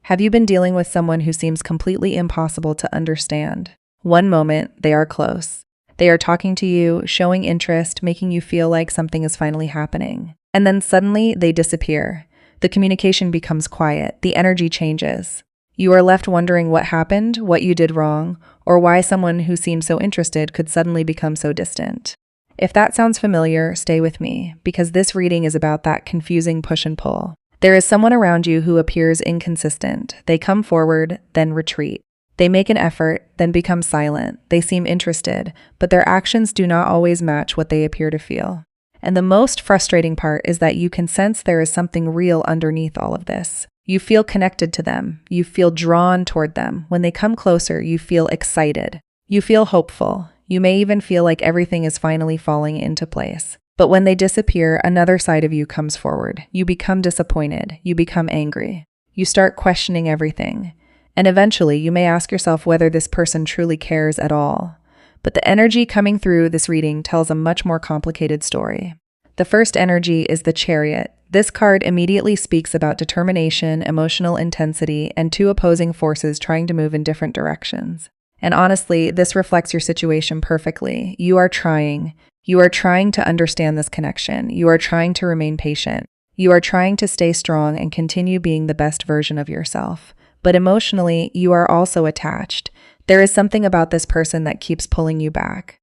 Have you been dealing with someone who seems completely impossible to understand? One moment, they are close. They are talking to you, showing interest, making you feel like something is finally happening. And then suddenly, they disappear. The communication becomes quiet. The energy changes. You are left wondering what happened, what you did wrong, or why someone who seemed so interested could suddenly become so distant. If that sounds familiar, stay with me, because this reading is about that confusing push and pull. There is someone around you who appears inconsistent. They come forward, then retreat. They make an effort, then become silent. They seem interested, but their actions do not always match what they appear to feel. And the most frustrating part is that you can sense there is something real underneath all of this. You feel connected to them. You feel drawn toward them. When they come closer, you feel excited. You feel hopeful. You may even feel like everything is finally falling into place. But when they disappear, another side of you comes forward. You become disappointed. You become angry. You start questioning everything. And eventually, you may ask yourself whether this person truly cares at all. But the energy coming through this reading tells a much more complicated story. The first energy is the chariot. This card immediately speaks about determination, emotional intensity, and two opposing forces trying to move in different directions. And honestly, this reflects your situation perfectly. You are trying. You are trying to understand this connection. You are trying to remain patient. You are trying to stay strong and continue being the best version of yourself. But emotionally, you are also attached. There is something about this person that keeps pulling you back.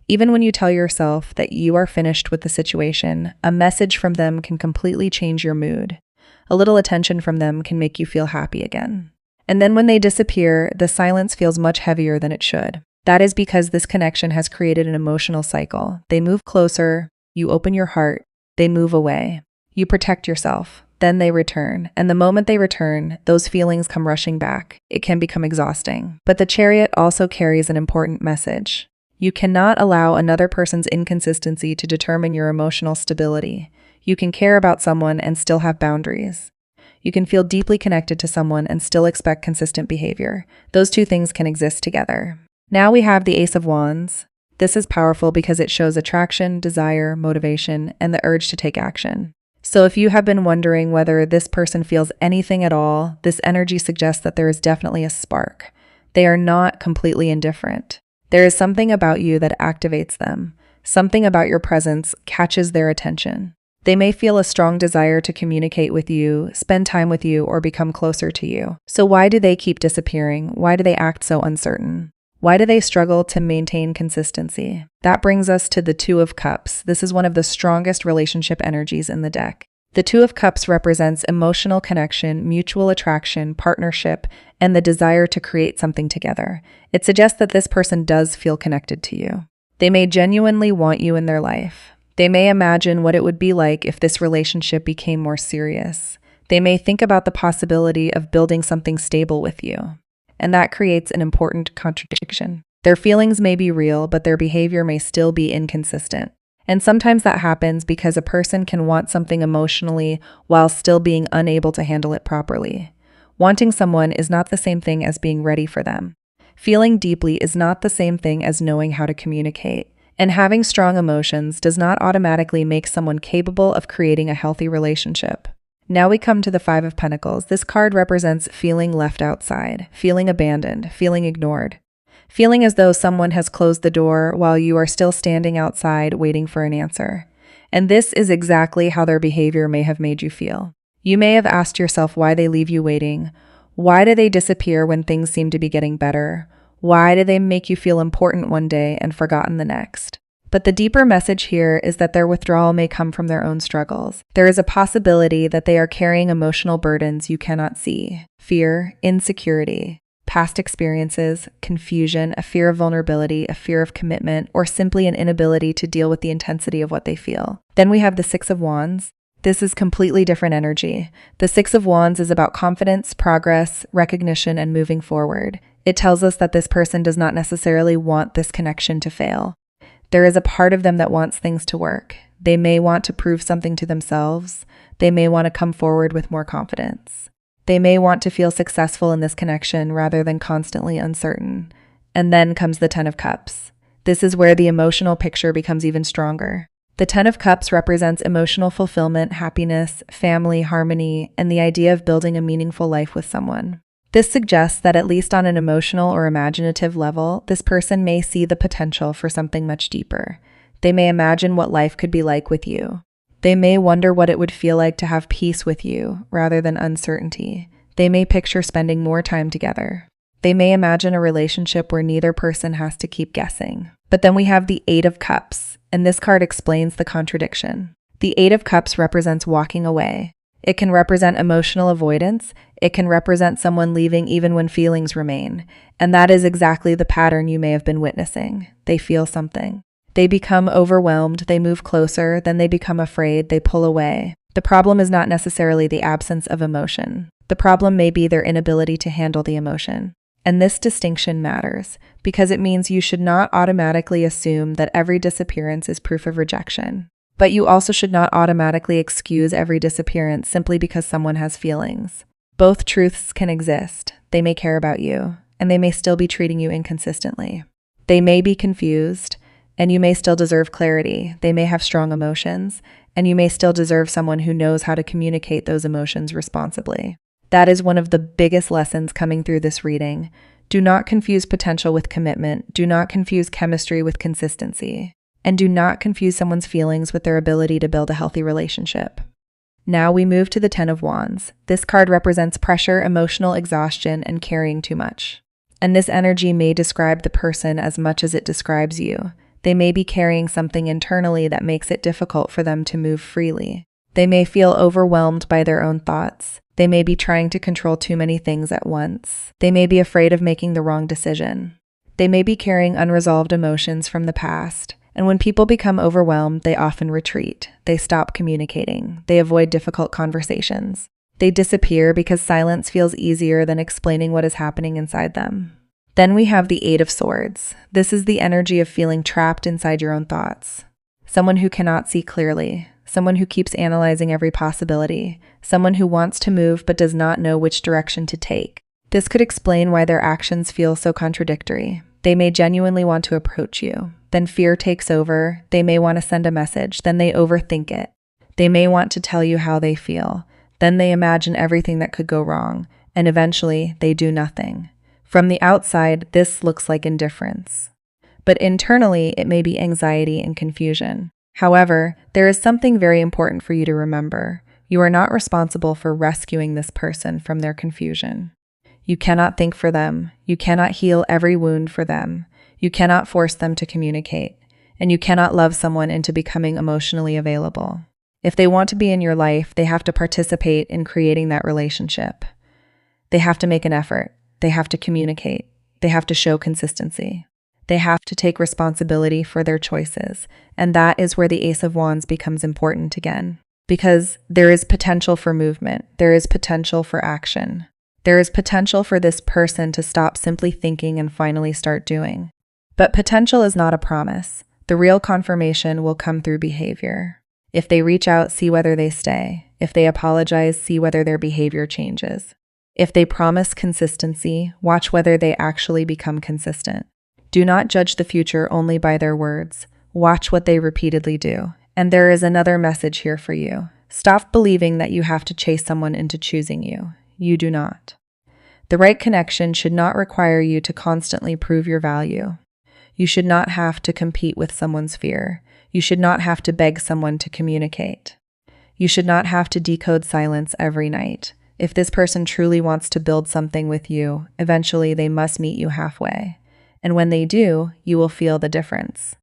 Even when you tell yourself that you are finished with the situation, a message from them can completely change your mood. A little attention from them can make you feel happy again. And then when they disappear, the silence feels much heavier than it should. That is because this connection has created an emotional cycle. They move closer, you open your heart, they move away. You protect yourself, then they return. And the moment they return, those feelings come rushing back. It can become exhausting. But the chariot also carries an important message. You cannot allow another person's inconsistency to determine your emotional stability. You can care about someone and still have boundaries. You can feel deeply connected to someone and still expect consistent behavior. Those two things can exist together. Now we have the Ace of Wands. This is powerful because it shows attraction, desire, motivation, and the urge to take action. So if you have been wondering whether this person feels anything at all, this energy suggests that there is definitely a spark. They are not completely indifferent. There is something about you that activates them. Something about your presence catches their attention. They may feel a strong desire to communicate with you, spend time with you, or become closer to you. So why do they keep disappearing? Why do they act so uncertain? Why do they struggle to maintain consistency? That brings us to the Two of Cups. This is one of the strongest relationship energies in the deck. The Two of Cups represents emotional connection, mutual attraction, partnership, and the desire to create something together. It suggests that this person does feel connected to you. They may genuinely want you in their life. They may imagine what it would be like if this relationship became more serious. They may think about the possibility of building something stable with you. And that creates an important contradiction. Their feelings may be real, but their behavior may still be inconsistent. And sometimes that happens because a person can want something emotionally while still being unable to handle it properly. Wanting someone is not the same thing as being ready for them. Feeling deeply is not the same thing as knowing how to communicate. And having strong emotions does not automatically make someone capable of creating a healthy relationship. Now we come to the Five of Pentacles. This card represents feeling left outside, feeling abandoned, feeling ignored. Feeling as though someone has closed the door while you are still standing outside waiting for an answer. And this is exactly how their behavior may have made you feel. You may have asked yourself why they leave you waiting. Why do they disappear when things seem to be getting better? Why do they make you feel important one day and forgotten the next? But the deeper message here is that their withdrawal may come from their own struggles. There is a possibility that they are carrying emotional burdens you cannot see. Fear, insecurity, past experiences, confusion, a fear of vulnerability, a fear of commitment, or simply an inability to deal with the intensity of what they feel. Then we have the Six of Wands. This is completely different energy. The Six of Wands is about confidence, progress, recognition, and moving forward. It tells us that this person does not necessarily want this connection to fail. There is a part of them that wants things to work. They may want to prove something to themselves. They may want to come forward with more confidence. They may want to feel successful in this connection rather than constantly uncertain. And then comes the Ten of Cups. This is where the emotional picture becomes even stronger. The Ten of Cups represents emotional fulfillment, happiness, family, harmony, and the idea of building a meaningful life with someone. This suggests that at least on an emotional or imaginative level, this person may see the potential for something much deeper. They may imagine what life could be like with you. They may wonder what it would feel like to have peace with you rather than uncertainty. They may picture spending more time together. They may imagine a relationship where neither person has to keep guessing. But then we have the Eight of Cups, and this card explains the contradiction. The Eight of Cups represents walking away. It can represent emotional avoidance. It can represent someone leaving even when feelings remain. And that is exactly the pattern you may have been witnessing. They feel something. They become overwhelmed, they move closer, then they become afraid, they pull away. The problem is not necessarily the absence of emotion. The problem may be their inability to handle the emotion. And this distinction matters because it means you should not automatically assume that every disappearance is proof of rejection. But you also should not automatically excuse every disappearance simply because someone has feelings. Both truths can exist. They may care about you, and they may still be treating you inconsistently. They may be confused, and you may still deserve clarity. They may have strong emotions, and you may still deserve someone who knows how to communicate those emotions responsibly. That is one of the biggest lessons coming through this reading. Do not confuse potential with commitment. Do not confuse chemistry with consistency. And do not confuse someone's feelings with their ability to build a healthy relationship. Now we move to the Ten of Wands. This card represents pressure, emotional exhaustion, and carrying too much. And this energy may describe the person as much as it describes you. They may be carrying something internally that makes it difficult for them to move freely. They may feel overwhelmed by their own thoughts. They may be trying to control too many things at once. They may be afraid of making the wrong decision. They may be carrying unresolved emotions from the past. And when people become overwhelmed, they often retreat. They stop communicating. They avoid difficult conversations. They disappear because silence feels easier than explaining what is happening inside them. Then we have the Eight of Swords. This is the energy of feeling trapped inside your own thoughts. Someone who cannot see clearly. Someone who keeps analyzing every possibility. Someone who wants to move but does not know which direction to take. This could explain why their actions feel so contradictory. They may genuinely want to approach you. Then fear takes over. They may want to send a message. Then they overthink it. They may want to tell you how they feel. Then they imagine everything that could go wrong. And eventually, they do nothing. From the outside, this looks like indifference. But internally, it may be anxiety and confusion. However, there is something very important for you to remember. You are not responsible for rescuing this person from their confusion. You cannot think for them. You cannot heal every wound for them. You cannot force them to communicate. And you cannot love someone into becoming emotionally available. If they want to be in your life, they have to participate in creating that relationship. They have to make an effort. They have to communicate. They have to show consistency. They have to take responsibility for their choices. And that is where the Ace of Wands becomes important again. Because there is potential for movement. There is potential for action. There is potential for this person to stop simply thinking and finally start doing. But potential is not a promise. The real confirmation will come through behavior. If they reach out, see whether they stay. If they apologize, see whether their behavior changes. If they promise consistency, watch whether they actually become consistent. Do not judge the future only by their words. Watch what they repeatedly do. And there is another message here for you. Stop believing that you have to chase someone into choosing you. You do not. The right connection should not require you to constantly prove your value. You should not have to compete with someone's fear. You should not have to beg someone to communicate. You should not have to decode silence every night. If this person truly wants to build something with you, eventually they must meet you halfway. And when they do, you will feel the difference.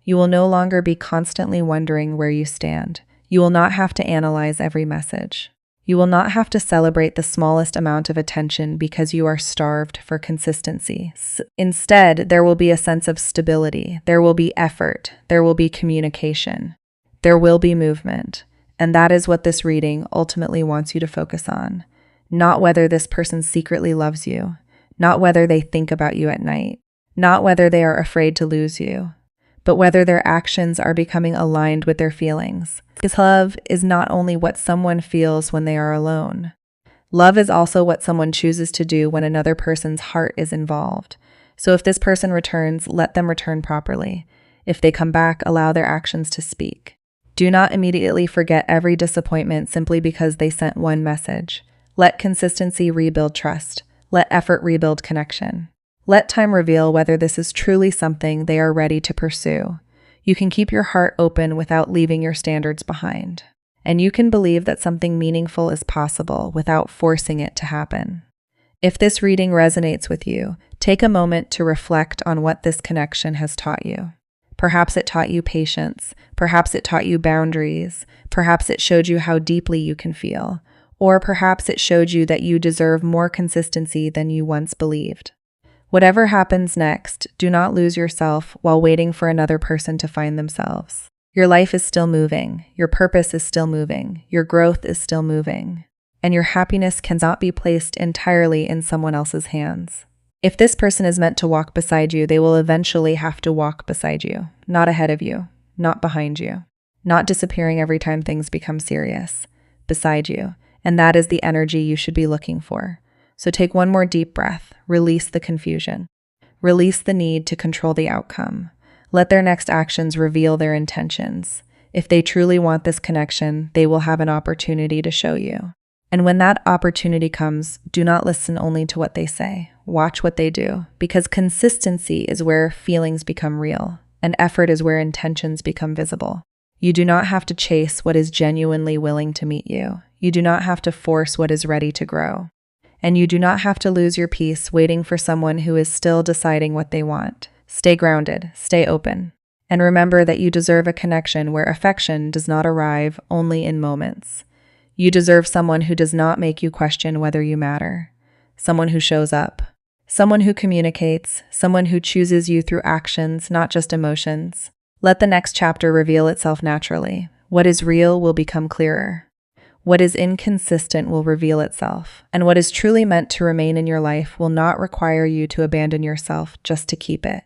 You will no longer be constantly wondering where you stand. You will not have to analyze every message. You will not have to celebrate the smallest amount of attention because you are starved for consistency. Instead, there will be a sense of stability. There will be effort. There will be communication. There will be movement. And that is what this reading ultimately wants you to focus on. Not whether this person secretly loves you. Not whether they think about you at night. Not whether they are afraid to lose you. But whether their actions are becoming aligned with their feelings. Because love is not only what someone feels when they are alone. Love is also what someone chooses to do when another person's heart is involved. So if this person returns, let them return properly. If they come back, allow their actions to speak. Do not immediately forget every disappointment simply because they sent one message. Let consistency rebuild trust. Let effort rebuild connection. Let time reveal whether this is truly something they are ready to pursue. You can keep your heart open without leaving your standards behind. And you can believe that something meaningful is possible without forcing it to happen. If this reading resonates with you, take a moment to reflect on what this connection has taught you. Perhaps it taught you patience. Perhaps it taught you boundaries. Perhaps it showed you how deeply you can feel. Or perhaps it showed you that you deserve more consistency than you once believed. Whatever happens next, do not lose yourself while waiting for another person to find themselves. Your life is still moving. Your purpose is still moving. Your growth is still moving. And your happiness cannot be placed entirely in someone else's hands. If this person is meant to walk beside you, they will eventually have to walk beside you, not ahead of you, not behind you, not disappearing every time things become serious, beside you. And that is the energy you should be looking for. So take one more deep breath, release the confusion, release the need to control the outcome. Let their next actions reveal their intentions. If they truly want this connection, they will have an opportunity to show you. And when that opportunity comes, do not listen only to what they say. Watch what they do, because consistency is where feelings become real, and effort is where intentions become visible. You do not have to chase what is genuinely willing to meet you. You do not have to force what is ready to grow. And you do not have to lose your peace waiting for someone who is still deciding what they want. Stay grounded, stay open, and remember that you deserve a connection where affection does not arrive only in moments. You deserve someone who does not make you question whether you matter, someone who shows up, someone who communicates, someone who chooses you through actions, not just emotions. Let the next chapter reveal itself naturally. What is real will become clearer. What is inconsistent will reveal itself, and what is truly meant to remain in your life will not require you to abandon yourself just to keep it.